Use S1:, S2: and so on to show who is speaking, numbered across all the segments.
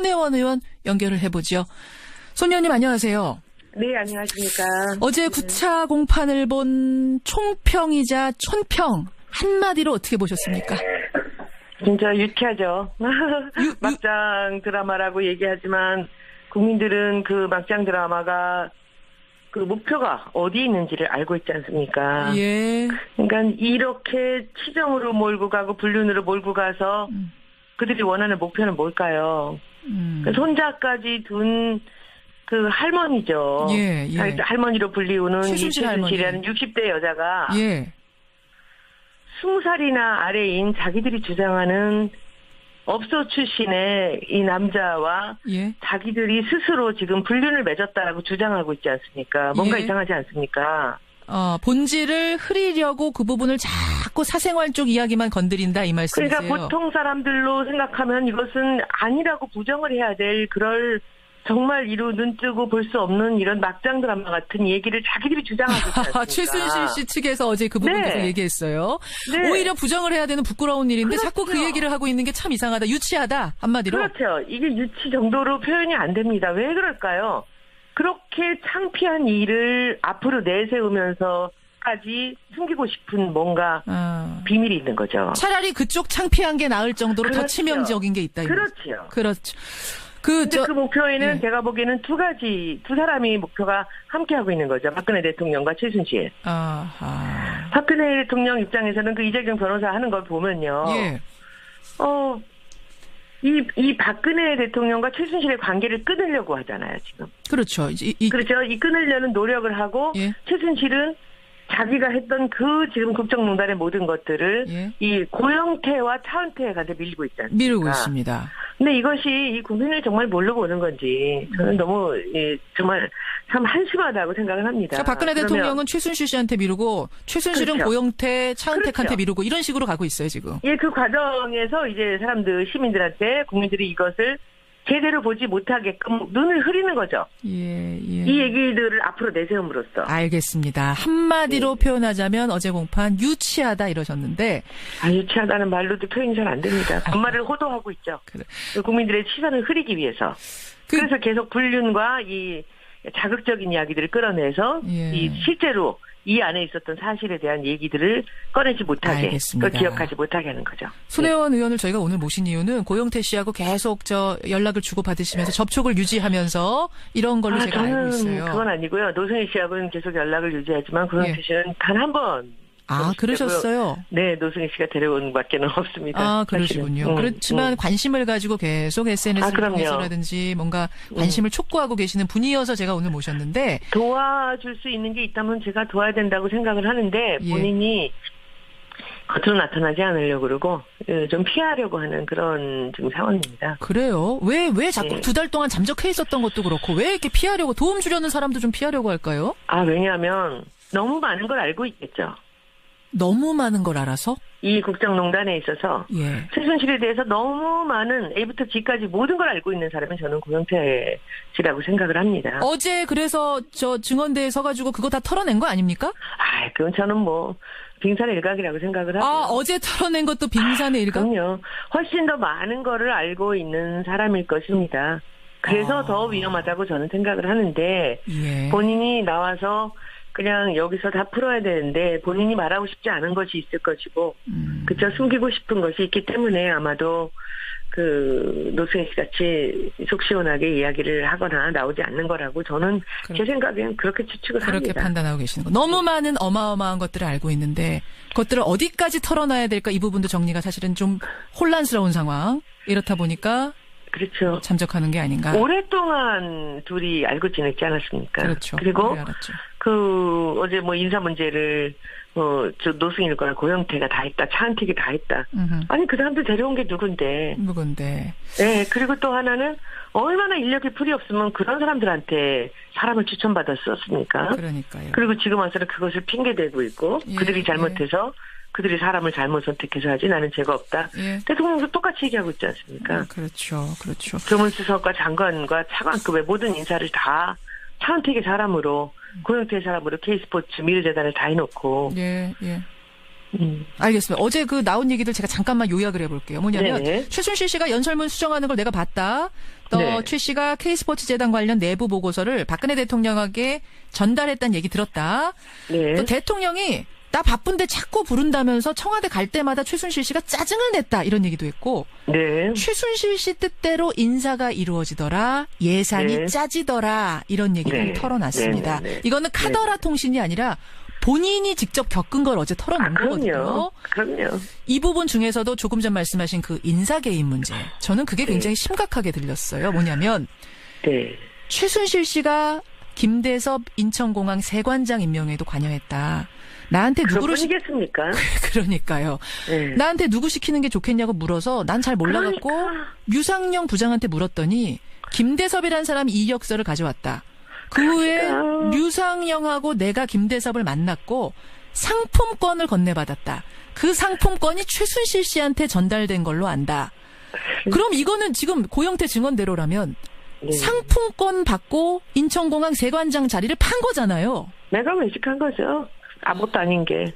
S1: 손혜원 의원 연결을 해보죠. 손 의원님 안녕하세요.
S2: 네, 안녕하십니까.
S1: 어제 9차 공판을 본 총평이자 촌평 한마디로 어떻게 보셨습니까?
S2: 진짜 유쾌하죠. 막장 드라마라고 얘기하지만 국민들은 그 막장 드라마가 그 목표가 어디 있는지를 알고 있지 않습니까?
S1: 예.
S2: 그러니까 이렇게 치정으로 몰고 가고 불륜으로 몰고 가서 그들이 원하는 목표는 뭘까요? 그 손자까지 둔 그 할머니죠.
S1: 예, 예.
S2: 할머니로 불리우는 최순실이라는 60대 여자가
S1: 예.
S2: 20살이나 아래인 자기들이 주장하는 업소 출신의 이 남자와
S1: 예.
S2: 자기들이 스스로 지금 불륜을 맺었다라고 주장하고 있지 않습니까? 뭔가
S1: 예.
S2: 이상하지 않습니까?
S1: 본질을 흐리려고 그 부분을 자꾸 사생활 쪽 이야기만 건드린다 이 말씀이세요?
S2: 그러니까 보통 사람들로 생각하면 이것은 아니라고 부정을 해야 될 그럴 정말 이루 눈 뜨고 볼 수 없는 이런 막장 드라마 같은 얘기를 자기들이 주장하고 있지 않습니까?
S1: 최순실 씨 측에서 어제 그 부분 계속 얘기했어요.
S2: 네.
S1: 오히려 부정을 해야 되는 부끄러운 일인데
S2: 그렇죠.
S1: 자꾸 그 얘기를 하고 있는 게 참 이상하다. 유치하다. 한마디로.
S2: 그렇죠. 이게 유치 정도로 표현이 안 됩니다. 왜 그럴까요? 그렇게 창피한 일을 앞으로 내세우면서까지 숨기고 싶은 뭔가 비밀이 있는 거죠.
S1: 차라리 그쪽 창피한 게 나을 정도로
S2: 그렇죠.
S1: 더 치명적인 게 있다.
S2: 그렇죠.
S1: 그렇죠.
S2: 그 목표에는
S1: 예.
S2: 제가 보기에는 두 사람이 목표가 함께하고 있는 거죠. 박근혜 대통령과 최순실.
S1: 아하.
S2: 박근혜 대통령 입장에서는 그 이재경 변호사 하는 걸 보면요.
S1: 예.
S2: 이 박근혜 대통령과 최순실의 관계를 끊으려고 하잖아요, 지금.
S1: 그렇죠.
S2: 그렇죠. 이 끊으려는 노력을 하고,
S1: 예.
S2: 최순실은 자기가 했던 그 지금 국정농단의 모든 것들을
S1: 예.
S2: 이 고영태와 차은태한테 밀리고 있지 않습니까?
S1: 미루고 있습니다.
S2: 근데 이것이 이 국민을 정말 뭘로 보는 건지 저는 너무 정말 참 한심하다고 생각을 합니다.
S1: 그러니까 박근혜 대통령은 최순실 씨한테 미루고 최순실은
S2: 그렇죠.
S1: 고영태, 차은택한테
S2: 그렇죠.
S1: 미루고 이런 식으로 가고 있어요 지금.
S2: 예, 그 과정에서 이제 시민들한테 국민들이 이것을 제대로 보지 못하게끔 눈을 흐리는 거죠.
S1: 예.
S2: 이 얘기들을 앞으로 내세움으로써.
S1: 알겠습니다. 한마디로 표현하자면 어제 공판 유치하다 이러셨는데.
S2: 유치하다는 말로도 표현이 잘 안 됩니다. 반말을 호도하고 있죠.
S1: 그래.
S2: 국민들의 시선을 흐리기 위해서. 그래서 계속 불륜과 이 자극적인 이야기들을 끌어내서 이 실제로 이 안에 있었던 사실에 대한 얘기들을 꺼내지 못하게,
S1: 알겠습니다.
S2: 그걸 기억하지 못하게 하는 거죠.
S1: 손혜원 의원을 저희가 오늘 모신 이유는 고영태 씨하고 계속 연락을 주고받으시면서 접촉을 유지하면서 이런 걸로 제가 알고 있어요.
S2: 그건 아니고요. 노승희 씨하고는 계속 연락을 유지하지만 고영태 씨는 단 한 번.
S1: 그러셨어요?
S2: 네, 노승희 씨가 데려온 밖에는 없습니다.
S1: 그러시군요. 그렇지만 관심을 가지고 계속 SNS를 통해서라든지 뭔가 관심을 촉구하고 계시는 분이어서 제가 오늘 모셨는데.
S2: 도와줄 수 있는 게 있다면 제가 도와야 된다고 생각을 하는데 본인이 겉으로 나타나지 않으려고 그러고 좀 피하려고 하는 그런 지금 상황입니다.
S1: 그래요? 왜 자꾸 2달 동안 잠적해 있었던 것도 그렇고 왜 이렇게 피하려고 도움 주려는 사람도 좀 피하려고 할까요?
S2: 왜냐하면 너무 많은 걸 알고 있겠죠.
S1: 너무 많은 걸 알아서?
S2: 이 국정농단에 있어서 최순실에 대해서 너무 많은 A부터 G까지 모든 걸 알고 있는 사람은 저는 고영태 씨라고 생각을 합니다.
S1: 어제 그래서 저 증언대에 서가지고 그거 다 털어낸 거 아닙니까?
S2: 그건 저는 빙산의 일각이라고 생각을 하고.
S1: 어제 털어낸 것도 빙산의 일각?
S2: 그럼요. 훨씬 더 많은 거를 알고 있는 사람일 것입니다. 그래서 더 위험하다고 저는 생각을 하는데 본인이 나와서 그냥 여기서 다 풀어야 되는데 본인이 말하고 싶지 않은 것이 있을 것이고 그저 숨기고 싶은 것이 있기 때문에 아마도 그 노승희 씨 같이 속 시원하게 이야기를 하거나 나오지 않는 거라고 저는 제 생각엔 그렇게 추측을 합니다.
S1: 그렇게 판단하고 계시는 거. 너무 많은 어마어마한 것들을 알고 있는데 그것들을 어디까지 털어놔야 될까 이 부분도 정리가 사실은 좀 혼란스러운 상황. 이렇다 보니까
S2: 그렇죠.
S1: 잠적하는 게 아닌가.
S2: 오랫동안 둘이 알고 지냈지 않았습니까?
S1: 그렇죠.
S2: 그리고 어제 인사 문제를 노승일과 고영태가 다 했다. 차은택이 다 했다. 아니 그 사람들 데려온 게 누군데. 네. 그리고 또 하나는 얼마나 인력이 풀이 없으면 그런 사람들한테 사람을 추천받았었습니까?
S1: 그러니까요.
S2: 그리고 지금 와서는 그것을 핑계대고 있고 그들이 잘못해서 그들이 사람을 잘못 선택해서 하지 나는 죄가 없다. 대통령도 똑같이 얘기하고 있지 않습니까?
S1: 그렇죠.
S2: 교문수석과 장관과 차관급의 모든 인사를 다 차은택의 사람으로 고영태의 사람으로 K스포츠 미르재단을 다 해놓고
S1: 알겠습니다. 어제 그 나온 얘기들 제가 잠깐만 요약을 해볼게요. 뭐냐면
S2: 네네.
S1: 최순실 씨가 연설문 수정하는 걸 내가 봤다. 또
S2: 네.
S1: 최 씨가 K스포츠 재단 관련 내부 보고서를 박근혜 대통령에게 전달했다는 얘기 들었다.
S2: 네.
S1: 또 대통령이 나 바쁜데 자꾸 부른다면서 청와대 갈 때마다 최순실 씨가 짜증을 냈다. 이런 얘기도 했고
S2: 네.
S1: 최순실 씨 뜻대로 인사가 이루어지더라. 예산이
S2: 네.
S1: 짜지더라. 이런 얘기를
S2: 네.
S1: 털어놨습니다.
S2: 네.
S1: 이거는 카더라 통신이 아니라 본인이 직접 겪은 걸 어제 털어놓은 거거든요.
S2: 그럼요.
S1: 이 부분 중에서도 조금 전 말씀하신 그 인사 개입 문제. 저는 그게 굉장히 심각하게 들렸어요. 뭐냐면
S2: 네.
S1: 최순실 씨가 김대섭 인천공항 세관장 임명에도 관여했다. 나한테 누구를
S2: 그뿐이겠습니까?
S1: 그러니까요.
S2: 네.
S1: 나한테 누구 시키는 게 좋겠냐고 물어서 난 잘 몰라갖고
S2: 그러니까.
S1: 류상영 부장한테 물었더니 김대섭이라는 사람이 이력서를 가져왔다. 그 후에 류상영하고 내가 김대섭을 만났고 상품권을 건네받았다. 그 상품권이 최순실 씨한테 전달된 걸로 안다. 그럼 이거는 지금 고영태 증언대로라면
S2: 네.
S1: 상품권 받고 인천공항 세관장 자리를 판 거잖아요.
S2: 내가 외식한 거죠. 아무것도 아닌 게.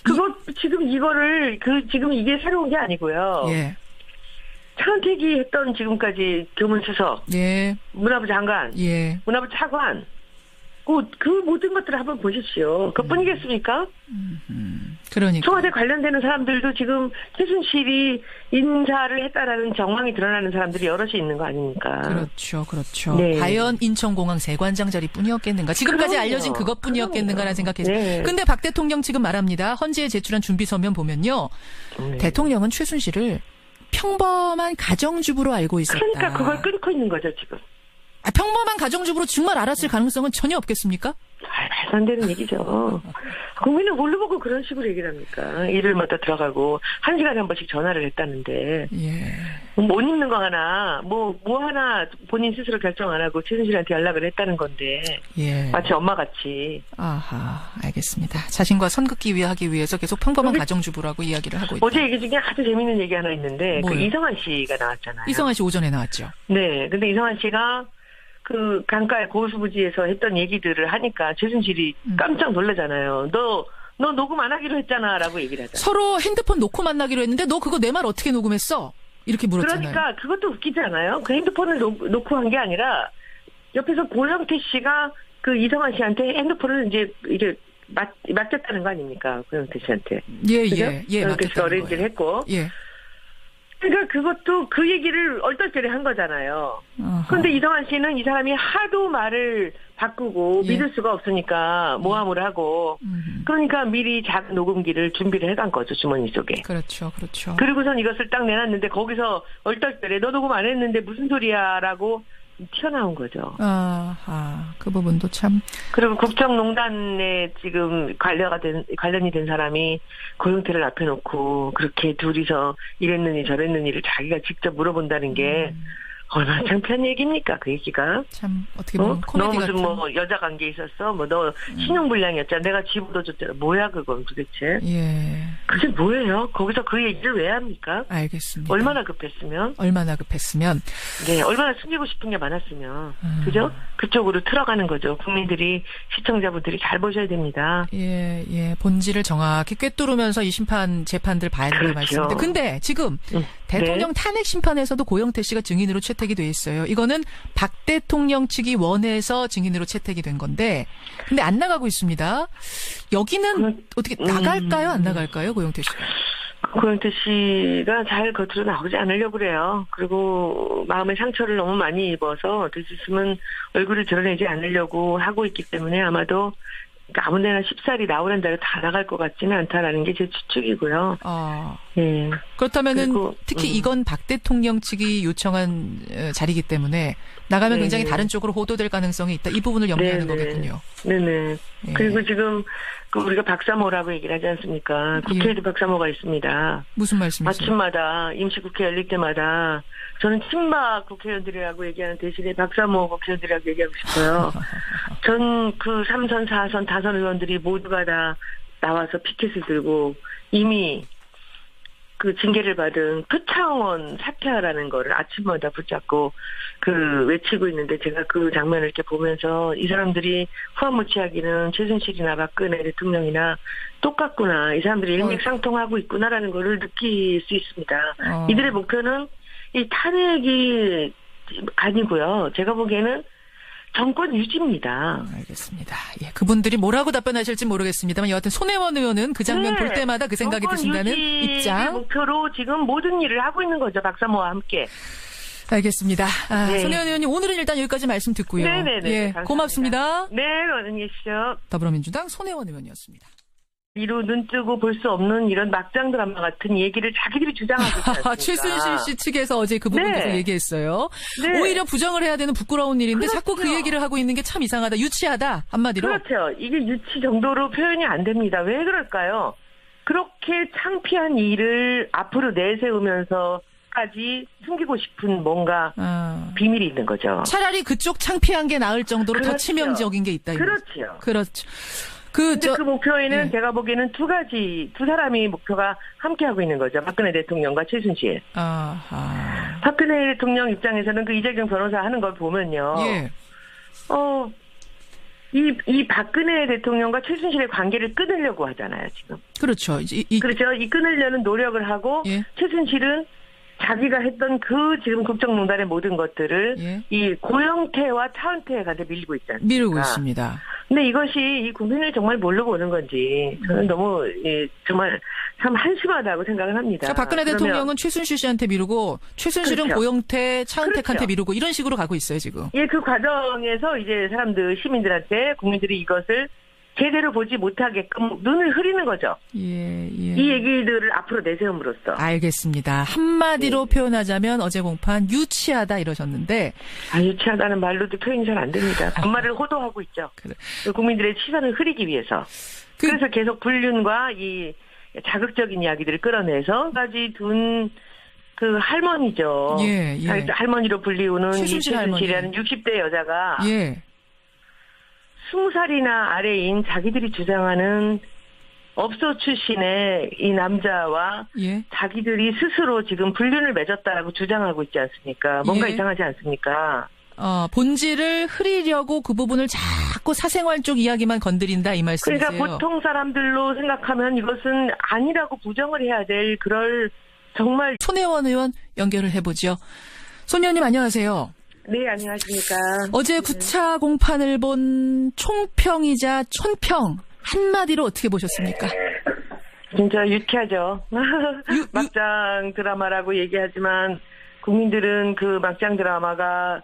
S2: 그거 지금 이거를 지금 이게 새로운 게 아니고요.
S1: 예.
S2: 차은택이 했던 지금까지 교문수석,
S1: 예.
S2: 문화부 장관,
S1: 예.
S2: 문화부 차관, 그 모든 것들을 한번 보십시오. 그뿐이겠습니까?
S1: 그러니까.
S2: 청와대 관련되는 사람들도 지금 최순실이 인사를 했다라는 정황이 드러나는 사람들이 여럿이 있는 거 아닙니까?
S1: 그렇죠, 그렇죠.
S2: 네.
S1: 과연 인천공항 세관장 자리뿐이었겠는가? 지금까지
S2: 그럼요.
S1: 알려진 그것뿐이었겠는가라는 생각해서.
S2: 네.
S1: 근데 박 대통령 지금 말합니다. 헌재에 제출한 준비 서면 보면요,
S2: 네.
S1: 대통령은 최순실을 평범한 가정주부로 알고 있었다.
S2: 그러니까 그걸 끊고 있는 거죠 지금.
S1: 평범한 가정주부로 정말 알았을 가능성은 전혀 없겠습니까?
S2: 말도 안 되는 얘기죠. 국민은 뭘로 보고 그런 식으로 얘기를 합니까? 일요일마다 들어가고 1시간에 한 번씩 전화를 했다는데
S1: 예.
S2: 못 입는 거 하나 뭐 하나 본인 스스로 결정 안 하고 최순실한테 연락을 했다는 건데
S1: 예.
S2: 마치 엄마같이.
S1: 아하, 알겠습니다. 자신과 선긋기 하기 위해서 계속 평범한 가정주부라고 이야기를 하고 있다.
S2: 어제 얘기 중에 아주 재밌는 얘기 하나 있는데 그
S1: 뭐요?
S2: 이성환 씨가 나왔잖아요.
S1: 이성환 씨 오전에 나왔죠.
S2: 네, 근데 이성환 씨가 그 강가의 고수부지에서 했던 얘기들을 하니까 최순실이 깜짝 놀라잖아요. 너 녹음 안 하기로 했잖아라고 얘기를 하잖아요.
S1: 서로 핸드폰 놓고 만나기로 했는데 너 그거 내 말 어떻게 녹음했어? 이렇게 물었잖아요.
S2: 그러니까 그것도 웃기지 않아요? 그 핸드폰을 놓고 한 게 아니라 옆에서 고영태 씨가 그 이성환 씨한테 핸드폰을 이제 맡겼다는 거 아닙니까? 고영태 씨한테.
S1: 예,
S2: 그죠?
S1: 예,
S2: 고영태 씨가 어레인지를 했고.
S1: 예.
S2: 그러니까 그것도 그 얘기를 얼떨결에 한 거잖아요. 그런데 이성환 씨는 이 사람이 하도 말을 바꾸고
S1: 예.
S2: 믿을 수가 없으니까 모함을 하고 그러니까 미리 작은 녹음기를 준비를 해간 거죠, 주머니 속에.
S1: 그렇죠, 그렇죠.
S2: 그리고선 이것을 딱 내놨는데 거기서 얼떨결에 너 녹음 안 했는데 무슨 소리야라고 튀어나온 거죠.
S1: 그 부분도 참.
S2: 그리고 국정농단에 지금 관련이 된 사람이 고영태를 앞에 놓고 그렇게 둘이서 이랬느니 저랬느니를 자기가 직접 물어본다는 게 얼마나 창피한 얘기입니까, 그 얘기가?
S1: 참, 어떻게 보면
S2: 너
S1: 코미디
S2: 무슨
S1: 같은.
S2: 여자 관계 있었어? 너 신용불량이었잖아. 내가 집 얻어줬잖아. 뭐야, 그건 도대체?
S1: 예.
S2: 그게 뭐예요? 거기서 그 얘기를 왜 합니까?
S1: 알겠습니다.
S2: 얼마나 급했으면?
S1: 네,
S2: 얼마나 숨기고 싶은 게 많았으면. 그죠? 그쪽으로 틀어가는 거죠. 국민들이, 시청자분들이 잘 보셔야 됩니다.
S1: 예. 본질을 정확히 꿰뚫으면서 이 재판들 봐야 된다는
S2: 그렇죠.
S1: 말씀인데. 근데 지금 대통령 탄핵 심판에서도 고영태 씨가 증인으로 채택이 돼 있어요. 이거는 박 대통령 측이 원해서 증인으로 채택이 된 건데, 근데 안 나가고 있습니다. 여기는 어떻게 나갈까요? 안 나갈까요? 고영태 씨가?
S2: 고영태 씨가 잘 겉으로 나오지 않으려고 그래요. 그리고 마음의 상처를 너무 많이 입어서 들었으면 얼굴을 드러내지 않으려고 하고 있기 때문에 아마도 아무데나 쉽사리 나오는 대로 다 나갈 것 같지는 않다라는 게 제 추측이고요. 예.
S1: 그렇다면은
S2: 그리고,
S1: 특히 이건 박 대통령 측이 요청한 자리이기 때문에 나가면 굉장히 다른 쪽으로 호도될 가능성이 있다. 이 부분을 염려하는 거겠군요.
S2: 네네.
S1: 예.
S2: 그리고 지금 우리가 박사모라고 얘기를 하지 않습니까? 국회에도 박사모가 있습니다.
S1: 무슨 말씀이세요?
S2: 아침마다 임시국회 열릴 때마다 저는 친박 국회의원들이라고 얘기하는 대신에 박사모 국회의원들이라고 얘기하고 싶어요. 전 그 3선, 4선, 5선 의원들이 모두가 다 나와서 피켓을 들고 이미 그 징계를 받은 표창원 사퇴하라는 거를 아침마다 붙잡고 외치고 있는데 제가 그 장면을 이렇게 보면서 이 사람들이 후한무치하기는 최순실이나 박근혜 대통령이나 똑같구나. 이 사람들이 일맥상통하고 있구나라는 거를 느낄 수 있습니다. 이들의 목표는 이 탄핵이 아니고요. 제가 보기에는 정권 유지입니다.
S1: 알겠습니다. 예, 그분들이 뭐라고 답변하실지 모르겠습니다만 여하튼 손혜원 의원은 그 장면 볼 때마다 그 생각이 드신다는 입장.
S2: 목표로 지금 모든 일을 하고 있는 거죠. 박사모와 함께.
S1: 알겠습니다. 손혜원 의원님 오늘은 일단 여기까지 말씀 듣고요.
S2: 네네네.
S1: 예, 고맙습니다.
S2: 네, 안녕히 계십시오.
S1: 더불어민주당 손혜원 의원이었습니다.
S2: 이루 눈 뜨고 볼 수 없는 이런 막장 드라마 같은 얘기를 자기들이 주장하고 있지 않습니까?
S1: 최순실 씨 측에서 어제 그 부분 계속 얘기했어요.
S2: 네.
S1: 오히려 부정을 해야 되는 부끄러운 일인데
S2: 그렇죠.
S1: 자꾸 그 얘기를 하고 있는 게 참 이상하다. 유치하다. 한마디로.
S2: 그렇죠. 이게 유치 정도로 표현이 안 됩니다. 왜 그럴까요? 그렇게 창피한 일을 앞으로 내세우면서까지 숨기고 싶은 뭔가 비밀이 있는 거죠.
S1: 차라리 그쪽 창피한 게 나을 정도로
S2: 그렇죠.
S1: 더 치명적인 게 있다.
S2: 그렇죠.
S1: 그렇죠.
S2: 그 목표에는 제가 보기에는 두 사람이 목표가 함께하고 있는 거죠. 박근혜 대통령과 최순실.
S1: 아하.
S2: 박근혜 대통령 입장에서는 그 이재경 변호사 하는 걸 보면요.
S1: 예.
S2: 이 박근혜 대통령과 최순실의 관계를 끊으려고 하잖아요, 지금.
S1: 그렇죠.
S2: 그렇죠. 이 끊으려는 노력을 하고, 최순실은 자기가 했던 지금 국정농단의 모든 것들을 이 고영태와 차은태한테 밀리고 있지 않습니까?
S1: 밀고 있습니다.
S2: 근데 이것이 이 국민을 정말 뭘로 보는 건지 저는 너무 정말 참 한심하다고 생각을 합니다.
S1: 그러니까 박근혜 대통령은 최순실 씨한테 미루고 최순실은
S2: 그렇죠.
S1: 고영태, 차은택한테 미루고 이런 식으로 가고 있어요, 지금.
S2: 예, 그 과정에서 이제 시민들한테 국민들이 이것을 제대로 보지 못하게끔 눈을 흐리는 거죠.
S1: 예.
S2: 이 얘기들을 앞으로 내세움으로써.
S1: 알겠습니다. 한마디로 표현하자면 어제 공판 유치하다 이러셨는데.
S2: 유치하다는 말로도 표현이 잘 안 됩니다. 반말을 호도하고 있죠. 그래. 국민들의 시선을 흐리기 위해서. 그래서 계속 불륜과 이 자극적인 이야기들을 끌어내서 까지 둔 할머니죠.
S1: 예.
S2: 할머니로 불리우는 최순실이라는 60대 여자가.
S1: 예.
S2: 20살이나 아래인 자기들이 주장하는 업소 출신의 이 남자와 자기들이 스스로 지금 불륜을 맺었다라고 주장하고 있지 않습니까? 뭔가 이상하지 않습니까?
S1: 본질을 흐리려고 그 부분을 자꾸 사생활 쪽 이야기만 건드린다 이 말씀이세요?
S2: 그러니까 보통 사람들로 생각하면 이것은 아니라고 부정을 해야 될 그럴 정말.
S1: 손혜원 의원 연결을 해보죠. 손 의원님 안녕하세요.
S2: 네, 안녕하십니까.
S1: 어제 9차 공판을 본 총평이자 촌평 한마디로 어떻게 보셨습니까?
S2: 진짜 유쾌하죠. 막장 드라마라고 얘기하지만 국민들은 그 막장 드라마가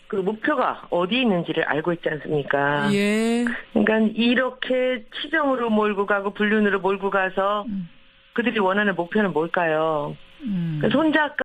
S2: 그 목표가 어디 있는지를 알고 있지 않습니까?
S1: 예.
S2: 그러니까 이렇게 치정으로 몰고 가고 불륜으로 몰고 가서 그들이 원하는 목표는 뭘까요? 손작가